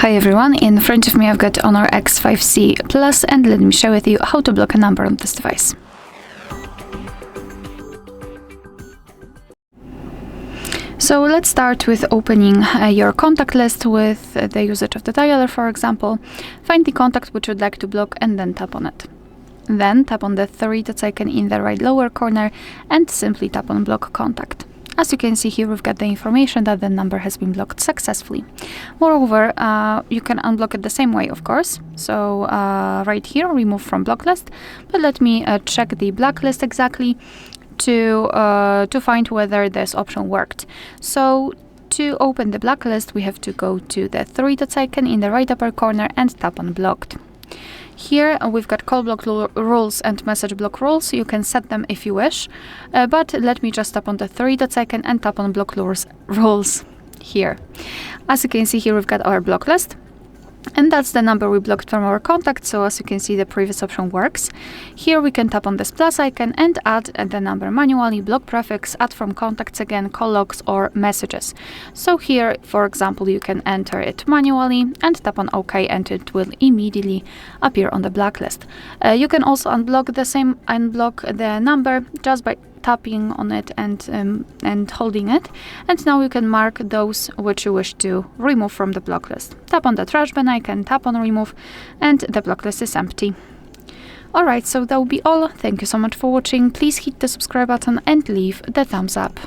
Hi everyone, in front of me I've got HONOR X5c Plus, and let me share with you how to block a number on this device. So let's start with opening your contact list with the usage of the dialer, for example. Find the contact which you'd like to block and then tap on it. Then tap on the three dots icon in the right lower corner and simply tap on block contact. As you can see here, we've got the information that the number has been blocked successfully. Moreover, you can unblock it the same way, of course. So right here, remove from blacklist. But let me check the blacklist exactly to find whether this option worked. So to open the blacklist, we have to go to the three dots icon in the right upper corner and tap on blocked. Here we've got call block rules and message block rules. You can set them if you wish, but let me just tap on the three dots icon and tap on block rules here. As you can see here, we've got our block list, and that's the number we blocked from our contact. So as you can see, the previous option works. Here we can tap on this plus icon and add the number manually, block prefix, add from contacts again, call logs or messages. So here, for example, you can enter it manually and tap on OK, and it will immediately appear on the blacklist. You can also unblock the number just by tapping on it and holding it, and now you can mark those which you wish to remove from the block list. Tap on the trash bin icon, tap on remove, and the block list is empty. Alright, so that will be all. Thank you so much for watching. Please hit the subscribe button and leave the thumbs up.